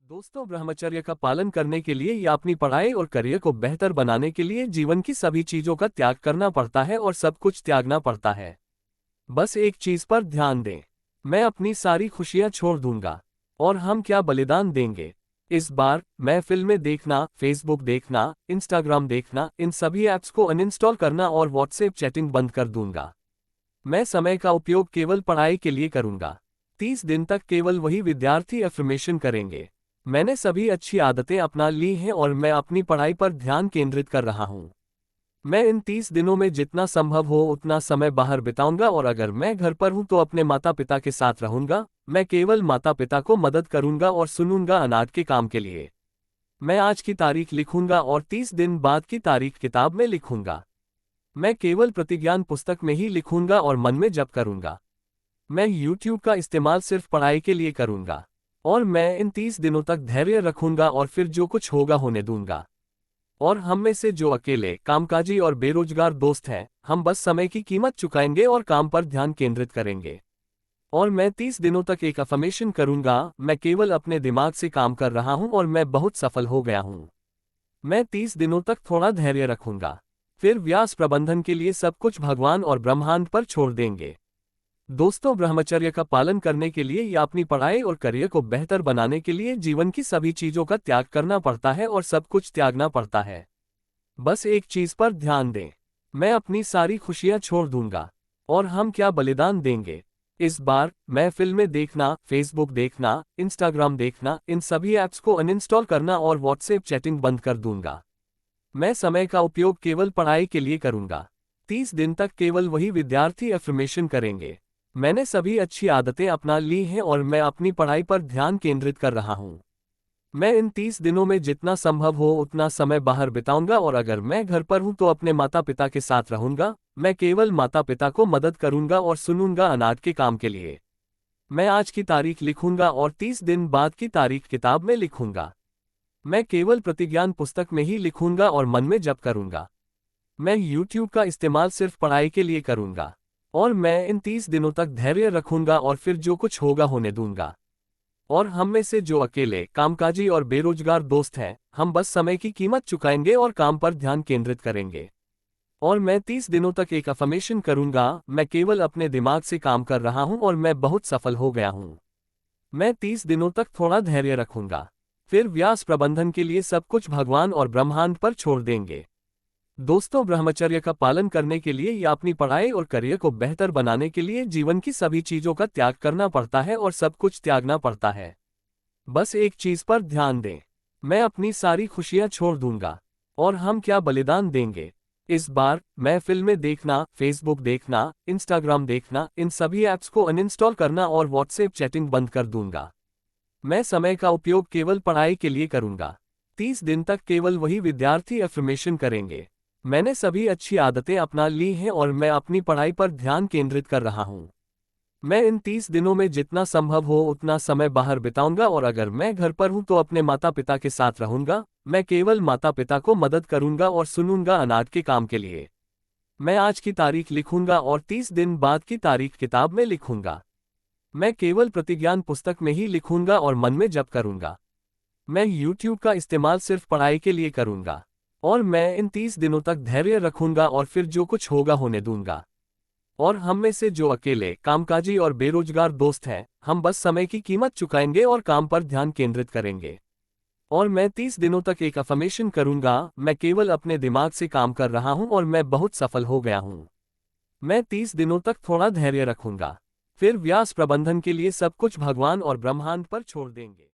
दोस्तों, ब्रह्मचर्य का पालन करने के लिए या अपनी पढ़ाई और करियर को बेहतर बनाने के लिए जीवन की सभी चीजों का त्याग करना पड़ता है और सब कुछ त्यागना पड़ता है। बस एक चीज पर ध्यान दें। मैं अपनी सारी खुशियां छोड़ दूंगा। और हम क्या बलिदान देंगे? इस बार मैं फिल्में देखना, फेसबुक देखना, इंस्टाग्राम देखना, इन सभी ऐप्स को अनइंस्टॉल करना और व्हाट्सएप चैटिंग बंद कर दूंगा। मैं समय का उपयोग केवल पढ़ाई के लिए करूंगा। 30 दिन तक केवल वही विद्यार्थी अफर्मेशन करेंगे। मैंने सभी अच्छी आदतें अपना ली हैं और मैं अपनी पढ़ाई पर ध्यान केंद्रित कर रहा हूं। मैं इन 30 दिनों में जितना संभव हो उतना समय बाहर बिताऊंगा और अगर मैं घर पर हूं तो अपने माता पिता के साथ रहूंगा। मैं केवल माता पिता को मदद करूंगा और सुनूंगा अनाथ के काम के लिए। मैं आज की तारीख लिखूंगा और 30 दिन बाद की तारीख किताब में लिखूंगा। मैं केवल प्रतिज्ञान पुस्तक में ही लिखूंगा और मन में जप करूंगा। मैं YouTube का इस्तेमाल सिर्फ पढ़ाई के लिए करूंगा। और मैं इन 30 दिनों तक धैर्य रखूंगा और फिर जो कुछ होगा होने दूंगा। और हम में से जो अकेले, कामकाजी और बेरोजगार दोस्त हैं, हम बस समय की कीमत चुकाएंगे और काम पर ध्यान केंद्रित करेंगे। और मैं 30 दिनों तक एक अफर्मेशन करूंगा, मैं केवल अपने दिमाग से काम कर रहा हूं और मैं बहुत सफल हो गया हूं। मैं 30 दिनों तक थोड़ा धैर्य रखूंगा। फिर व्यास प्रबंधन के लिए सब कुछ भगवान और ब्रह्मांड पर छोड़ देंगे। दोस्तों, ब्रह्मचर्य का पालन करने के लिए या अपनी पढ़ाई और करियर को बेहतर बनाने के लिए जीवन की सभी चीजों का त्याग करना पड़ता है और सब कुछ त्यागना पड़ता है। बस एक चीज पर ध्यान दें। मैं अपनी सारी खुशियां छोड़ दूंगा। और हम क्या बलिदान देंगे? इस बार मैं फिल्में देखना, फेसबुक देखना, इंस्टाग्राम देखना, इन सभी ऐप्स को अनइंस्टॉल करना और व्हाट्सएप चैटिंग बंद कर दूंगा। मैं समय का उपयोग केवल पढ़ाई के लिए करूंगा। 30 दिन तक केवल वही विद्यार्थी अफर्मेशन करेंगे। मैंने सभी अच्छी आदतें अपना ली हैं और मैं अपनी पढ़ाई पर ध्यान केंद्रित कर रहा हूं। मैं इन 30 दिनों में जितना संभव हो उतना समय बाहर बिताऊंगा और अगर मैं घर पर हूं तो अपने माता पिता के साथ रहूंगा। मैं केवल माता पिता को मदद करूंगा और सुनूंगा अनाथ के काम के लिए। मैं आज की तारीख लिखूंगा और 30 दिन बाद की तारीख किताब में लिखूंगा। मैं केवल प्रतिज्ञान पुस्तक में ही लिखूंगा और मन में जप करूंगा। मैं YouTube का इस्तेमाल सिर्फ पढ़ाई के लिए करूंगा। और मैं इन 30 दिनों तक धैर्य रखूंगा और फिर जो कुछ होगा होने दूंगा। और हम में से जो अकेले, कामकाजी और बेरोजगार दोस्त हैं, हम बस समय की कीमत चुकाएंगे और काम पर ध्यान केंद्रित करेंगे। और मैं 30 दिनों तक एक अफर्मेशन करूंगा, मैं केवल अपने दिमाग से काम कर रहा हूं और मैं बहुत सफल हो गया हूं। मैं 30 दिनों तक थोड़ा धैर्य रखूंगा। फिर व्यास प्रबंधन के लिए सब कुछ भगवान और ब्रह्मांड पर छोड़ देंगे। दोस्तों, ब्रह्मचर्य का पालन करने के लिए या अपनी पढ़ाई और करियर को बेहतर बनाने के लिए जीवन की सभी चीजों का त्याग करना पड़ता है और सब कुछ त्यागना पड़ता है। बस एक चीज पर ध्यान दें। मैं अपनी सारी खुशियां छोड़ दूंगा। और हम क्या बलिदान देंगे? इस बार मैं फिल्में देखना, फेसबुक देखना, इंस्टाग्राम देखना, इन सभी ऐप्स को अनइंस्टॉल करना और व्हाट्सएप चैटिंग बंद कर दूंगा। मैं समय का उपयोग केवल पढ़ाई के लिए करूंगा। 30 दिन तक केवल वही विद्यार्थी अफर्मेशन करेंगे। मैंने सभी अच्छी आदतें अपना ली हैं और मैं अपनी पढ़ाई पर ध्यान केंद्रित कर रहा हूं। मैं इन 30 दिनों में जितना संभव हो उतना समय बाहर बिताऊंगा और अगर मैं घर पर हूं तो अपने माता पिता के साथ रहूंगा। मैं केवल माता पिता को मदद करूंगा और सुनूंगा अनाथ के काम के लिए। मैं आज की तारीख लिखूंगा और 30 दिन बाद की तारीख किताब में लिखूंगा। मैं केवल प्रतिज्ञान पुस्तक में ही लिखूंगा और मन में जप करूंगा। मैं YouTube का इस्तेमाल सिर्फ पढ़ाई के लिए करूंगा। और मैं इन 30 दिनों तक धैर्य रखूंगा और फिर जो कुछ होगा होने दूंगा। और हम में से जो अकेले, कामकाजी और बेरोजगार दोस्त हैं, हम बस समय की कीमत चुकाएंगे और काम पर ध्यान केंद्रित करेंगे। और मैं 30 दिनों तक एक अफर्मेशन करूंगा, मैं केवल अपने दिमाग से काम कर रहा हूं और मैं बहुत सफल हो गया हूं। मैं 30 दिनों तक थोड़ा धैर्य रखूंगा। फिर व्यास प्रबंधन के लिए सब कुछ भगवान और ब्रह्मांड पर छोड़ देंगे।